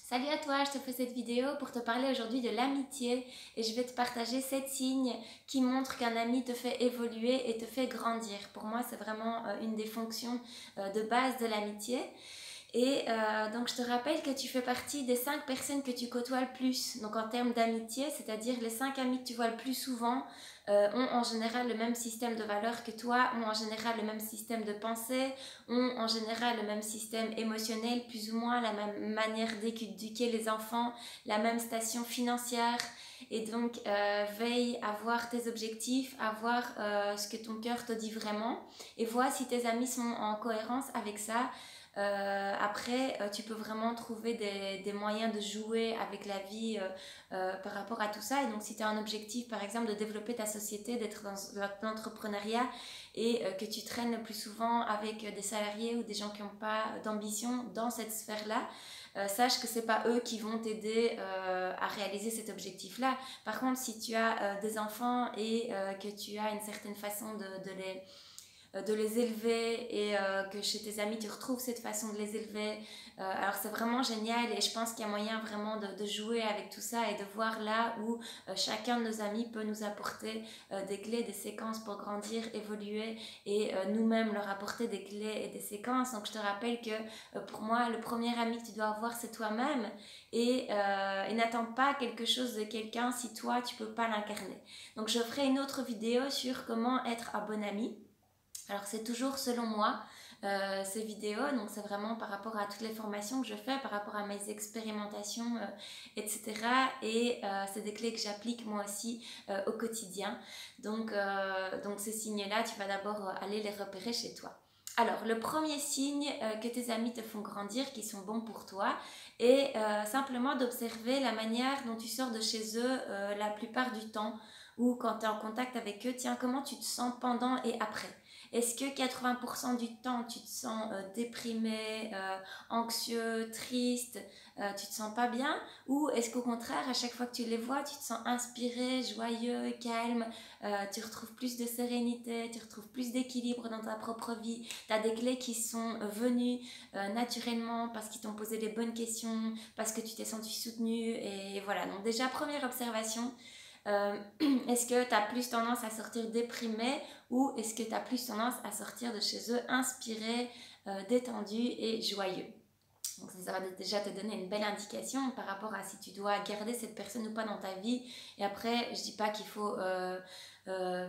Salut à toi, je te fais cette vidéo pour te parler aujourd'hui de l'amitié et je vais te partager 7 signes qui montrent qu'un ami te fait évoluer et te fait grandir. Pour moi, c'est vraiment une des fonctions de base de l'amitié. Donc je te rappelle que tu fais partie des 5 personnes que tu côtoies le plus. Donc en termes d'amitié, c'est-à-dire les 5 amis que tu vois le plus souvent ont en général le même système de valeurs que toi, ont en général le même système de pensée, ont en général le même système émotionnel, plus ou moins la même manière d'éduquer les enfants, la même station financière. Et donc veille à voir tes objectifs, à voir ce que ton cœur te dit vraiment et vois si tes amis sont en cohérence avec ça. Après, tu peux vraiment trouver des moyens de jouer avec la vie par rapport à tout ça. Et donc, si tu as un objectif, par exemple, de développer ta société, d'être dans l'entrepreneuriat et que tu traînes le plus souvent avec des salariés ou des gens qui n'ont pas d'ambition dans cette sphère-là, sache que c'est pas eux qui vont t'aider à réaliser cet objectif-là. Par contre, si tu as des enfants et que tu as une certaine façon de les élever et que chez tes amis tu retrouves cette façon de les élever, alors c'est vraiment génial et je pense qu'il y a moyen vraiment de jouer avec tout ça et de voir là où chacun de nos amis peut nous apporter des clés, des séquences pour grandir, évoluer et nous-mêmes leur apporter des clés et des séquences. Donc je te rappelle que pour moi le premier ami que tu dois avoir c'est toi-même et n'attends pas quelque chose de quelqu'un si toi tu peux pas l'incarner. Donc je ferai une autre vidéo sur comment être un bon ami. Alors c'est toujours selon moi ces vidéos, donc c'est vraiment par rapport à toutes les formations que je fais, par rapport à mes expérimentations, etc. Et c'est des clés que j'applique moi aussi au quotidien. Donc ces signes-là, tu vas d'abord aller les repérer chez toi. Alors le premier signe que tes amis te font grandir, qui sont bons pour toi, est simplement d'observer la manière dont tu sors de chez eux la plupart du temps, ou quand tu es en contact avec eux, tiens, comment tu te sens pendant et après. Est-ce que 80% du temps tu te sens déprimé, anxieux, triste, tu te sens pas bien? Ou est-ce qu'au contraire, à chaque fois que tu les vois, tu te sens inspiré, joyeux, calme, tu retrouves plus de sérénité, tu retrouves plus d'équilibre dans ta propre vie, tu as des clés qui sont venues naturellement parce qu'ils t'ont posé les bonnes questions, parce que tu t'es senti soutenu et voilà. Donc déjà, première observation, est-ce que tu as plus tendance à sortir déprimé ou est-ce que tu as plus tendance à sortir de chez eux inspiré, détendu et joyeux? Donc ça va déjà te donner une belle indication par rapport à si tu dois garder cette personne ou pas dans ta vie. Et après, je dis pas qu'il faut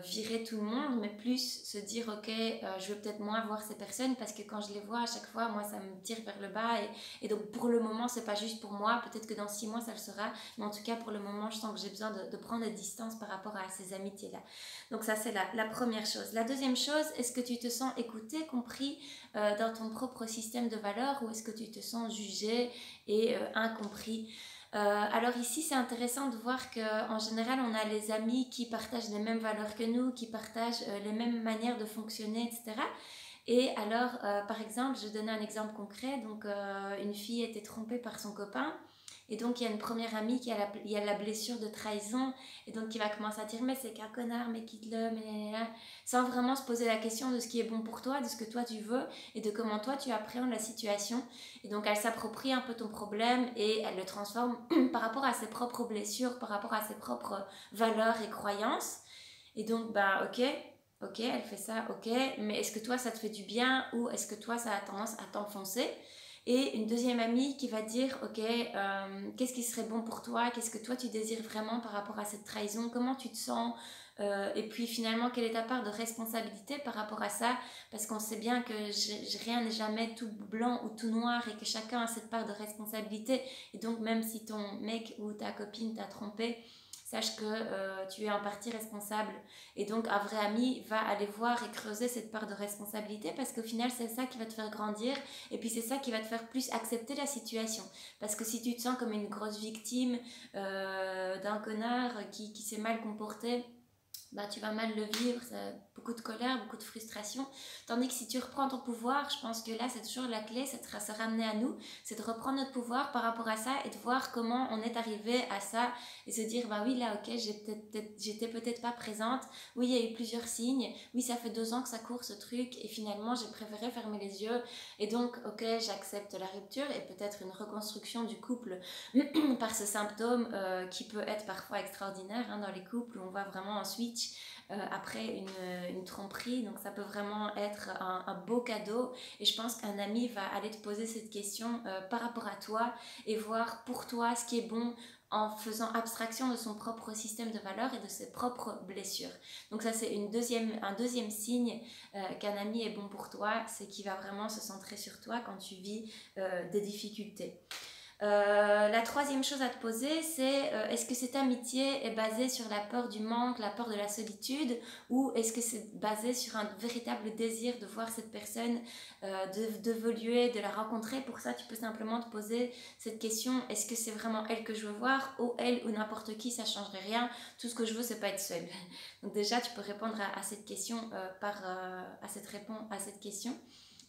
virer tout le monde, mais plus se dire ok, je veux peut-être moins voir ces personnes parce que quand je les vois à chaque fois, moi ça me tire vers le bas et donc pour le moment c'est pas juste pour moi, peut-être que dans 6 mois ça le sera, mais en tout cas pour le moment je sens que j'ai besoin de prendre des distances par rapport à ces amitiés là. Donc ça c'est la première chose. La deuxième chose, est-ce que tu te sens écouté, compris dans ton propre système de valeurs ou est-ce que tu te sens jugé et incompris? Alors ici c'est intéressant de voir qu'en général on a les amis qui partagent les mêmes valeurs que nous, qui partagent les mêmes manières de fonctionner, etc. Et alors par exemple, je vais donner un exemple concret, donc une fille était trompée par son copain et donc il y a une première amie qui a la blessure de trahison et donc qui va commencer à dire mais c'est qu'un connard, mais quitte-le, mais sans vraiment se poser la question de ce qui est bon pour toi, de ce que toi tu veux et de comment toi tu appréhendes la situation. Et donc elle s'approprie un peu ton problème et elle le transforme par rapport à ses propres blessures, par rapport à ses propres valeurs et croyances. Et donc bah ok, elle fait ça, ok, mais est-ce que toi ça te fait du bien ou est-ce que toi ça a tendance à t'enfoncer? Et une deuxième amie qui va dire ok, qu'est-ce qui serait bon pour toi, qu'est-ce que toi tu désires vraiment par rapport à cette trahison, comment tu te sens, et puis finalement quelle est ta part de responsabilité par rapport à ça, parce qu'on sait bien que rien n'est jamais tout blanc ou tout noir et que chacun a cette part de responsabilité. Et donc même si ton mec ou ta copine t'a trompé, sache que tu es en partie responsable. Et donc un vrai ami va aller voir et creuser cette part de responsabilité parce qu'au final c'est ça qui va te faire grandir et puis c'est ça qui va te faire plus accepter la situation. Parce que si tu te sens comme une grosse victime d'un connard qui s'est mal comporté, bah, tu vas mal le vivre, ça, beaucoup de colère, beaucoup de frustration. Tandis que si tu reprends ton pouvoir, je pense que là, c'est toujours la clé, c'est de se ramener à nous, c'est de reprendre notre pouvoir par rapport à ça et de voir comment on est arrivé à ça et se dire, bah oui, là, ok, j'étais peut-être pas présente, oui, il y a eu plusieurs signes, oui, ça fait 2 ans que ça court ce truc et finalement, j'ai préféré fermer les yeux et donc, ok, j'accepte la rupture et peut-être une reconstruction du couple par ce symptôme qui peut être parfois extraordinaire hein, dans les couples où on voit vraiment un switch après une tromperie. Donc ça peut vraiment être un beau cadeau et je pense qu'un ami va aller te poser cette question par rapport à toi et voir pour toi ce qui est bon en faisant abstraction de son propre système de valeurs et de ses propres blessures. Donc ça c'est un deuxième signe qu'un ami est bon pour toi, c'est qu'il va vraiment se centrer sur toi quand tu vis des difficultés. La troisième chose à te poser, c'est est-ce que cette amitié est basée sur la peur du manque, la peur de la solitude, ou est-ce que c'est basé sur un véritable désir de voir cette personne, d'évoluer, de la rencontrer. Pour ça, tu peux simplement te poser cette question, est-ce que c'est vraiment elle que je veux voir, ou elle, ou n'importe qui, ça ne changerait rien, tout ce que je veux, c'est pas être seule. Donc déjà, tu peux répondre à cette question à cette question.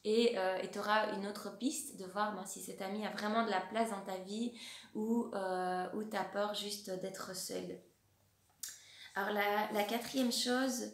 Et tu auras une autre piste de voir si cet ami a vraiment de la place dans ta vie ou tu as peur juste d'être seule. Alors la quatrième chose,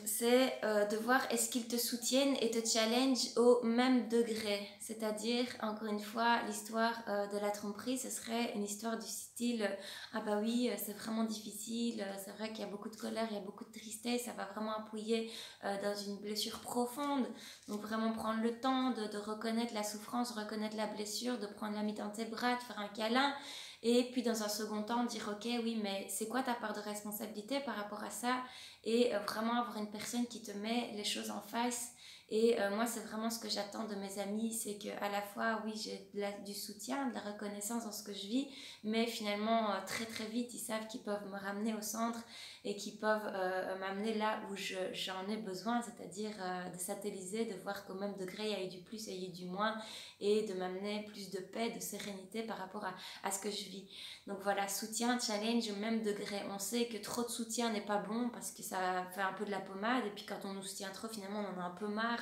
c'est de voir est-ce qu'ils te soutiennent et te challenge au même degré. C'est-à-dire, encore une fois, l'histoire de la tromperie, ce serait une histoire du style ah bah oui, c'est vraiment difficile, c'est vrai qu'il y a beaucoup de colère, il y a beaucoup de tristesse, ça va vraiment appuyer dans une blessure profonde. Donc vraiment prendre le temps de reconnaître la souffrance, de reconnaître la blessure, de prendre l'ami dans tes bras, de faire un câlin. Et puis dans un second temps, dire ok, oui, mais c'est quoi ta part de responsabilité par rapport à ça? Et vraiment avoir une personne qui te met les choses en face. Et moi, c'est vraiment ce que j'attends de mes amis, c'est qu'à la fois, oui, j'ai du soutien, de la reconnaissance dans ce que je vis, mais finalement, très très vite, ils savent qu'ils peuvent me ramener au centre et qu'ils peuvent m'amener là où j'en ai besoin, c'est-à-dire de satelliser, de voir qu'au même degré, il y a eu du plus et il y a eu du moins, et de m'amener plus de paix, de sérénité par rapport à ce que je vis. Donc voilà, soutien, challenge au même degré. On sait que trop de soutien n'est pas bon parce que ça fait un peu de la pommade et puis quand on nous soutient trop, finalement on en a un peu marre.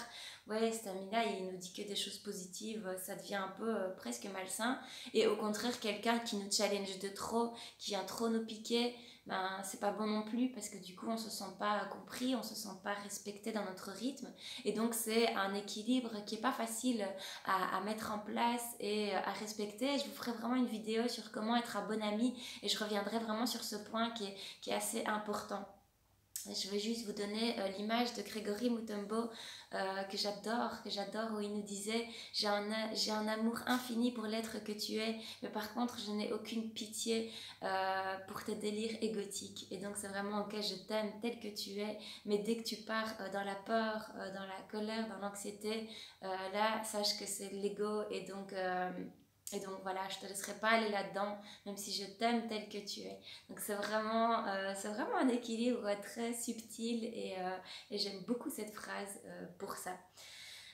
Ouais, cet ami-là, il nous dit que des choses positives, ça devient un peu presque malsain. Et au contraire, quelqu'un qui nous challenge de trop, qui vient trop nous piquer, ben c'est pas bon non plus parce que du coup on se sent pas compris, on se sent pas respecté dans notre rythme. Et donc c'est un équilibre qui est pas facile à mettre en place et à respecter. Je vous ferai vraiment une vidéo sur comment être un bon ami et je reviendrai vraiment sur ce point qui est assez important. Je vais juste vous donner l'image de Grégory Mutombo que j'adore, où il nous disait j'ai un amour infini pour l'être que tu es, mais par contre je n'ai aucune pitié pour tes délires égotiques. Et donc c'est vraiment ok, je t'aime tel que tu es, mais dès que tu pars dans la peur, dans la colère, dans l'anxiété, là sache que c'est l'ego et donc voilà, je te laisserai pas aller là-dedans, même si je t'aime tel que tu es. Donc c'est vraiment un équilibre très subtil et j'aime beaucoup cette phrase pour ça.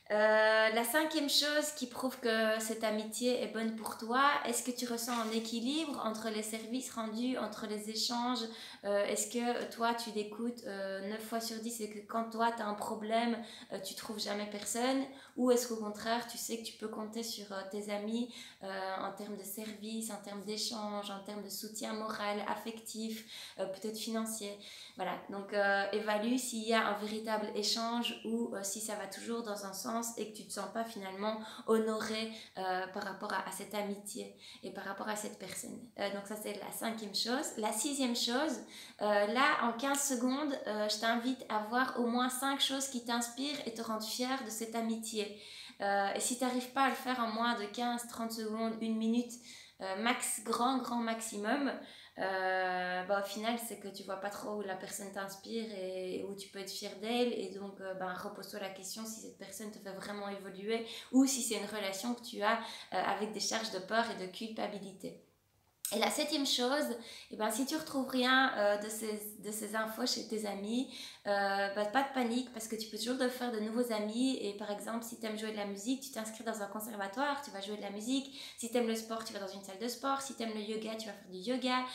La cinquième chose qui prouve que cette amitié est bonne pour toi, est-ce que tu ressens un équilibre entre les services rendus, entre les échanges? Est-ce que toi tu l'écoutes 9 fois sur 10 et que quand toi tu as un problème, tu trouves jamais personne? Ou est-ce qu'au contraire tu sais que tu peux compter sur tes amis en termes de services, en termes d'échanges, en termes de soutien moral, affectif, peut-être financier? Voilà, donc évalue s'il y a un véritable échange ou si ça va toujours dans un sens et que tu ne te sens pas finalement honoré par rapport à cette amitié et par rapport à cette personne. Donc ça c'est la cinquième chose. La sixième chose, là en 15 secondes, je t'invite à voir au moins 5 choses qui t'inspirent et te rendent fier de cette amitié. Et si tu n'arrives pas à le faire en moins de 15-30 secondes, 1 minute, grand maximum, au final c'est que tu vois pas trop où la personne t'inspire et où tu peux être fier d'elle et donc repose-toi la question si cette personne te fait vraiment évoluer ou si c'est une relation que tu as avec des charges de peur et de culpabilité. Et la septième chose, eh ben, si tu retrouves rien de ces infos chez tes amis, pas de panique parce que tu peux toujours te faire de nouveaux amis. Et par exemple, si tu aimes jouer de la musique, tu t'inscris dans un conservatoire, tu vas jouer de la musique. Si tu aimes le sport, tu vas dans une salle de sport. Si tu aimes le yoga, tu vas faire du yoga.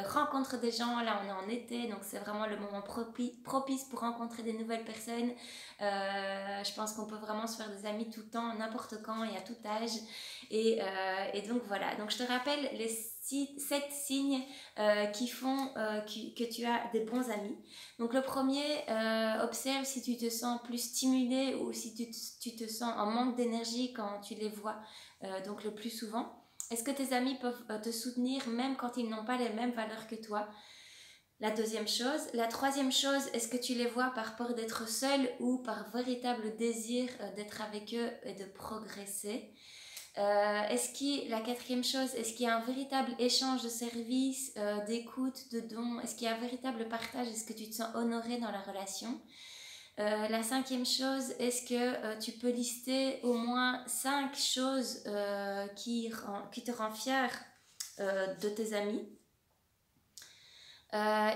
Rencontre des gens, là on est en été, donc c'est vraiment le moment propice pour rencontrer des nouvelles personnes. Je pense qu'on peut vraiment se faire des amis tout le temps, n'importe quand et à tout âge. Et donc voilà, donc je te rappelle les 7 signes qui font que tu as des bons amis. Donc le premier, observe si tu te sens plus stimulé ou si tu te sens en manque d'énergie quand tu les vois, donc le plus souvent. Est-ce que tes amis peuvent te soutenir même quand ils n'ont pas les mêmes valeurs que toi? La deuxième chose. La troisième chose, est-ce que tu les vois par peur d'être seul ou par véritable désir d'être avec eux et de progresser? La quatrième chose, est-ce qu'il y a un véritable échange de services, d'écoute, de dons? Est-ce qu'il y a un véritable partage? Est-ce que tu te sens honoré dans la relation? La cinquième chose, est-ce que tu peux lister au moins 5 choses qui te rendent fier de tes amis?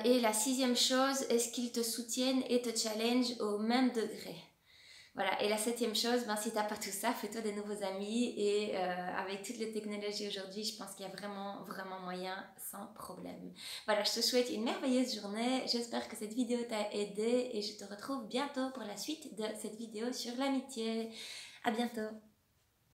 Et la sixième chose, est-ce qu'ils te soutiennent et te challengent au même degré? Voilà, et la septième chose, ben, si tu n'as pas tout ça, fais-toi des nouveaux amis et avec toutes les technologies aujourd'hui, je pense qu'il y a vraiment, vraiment moyen sans problème. Voilà, je te souhaite une merveilleuse journée, j'espère que cette vidéo t'a aidé et je te retrouve bientôt pour la suite de cette vidéo sur l'amitié. À bientôt!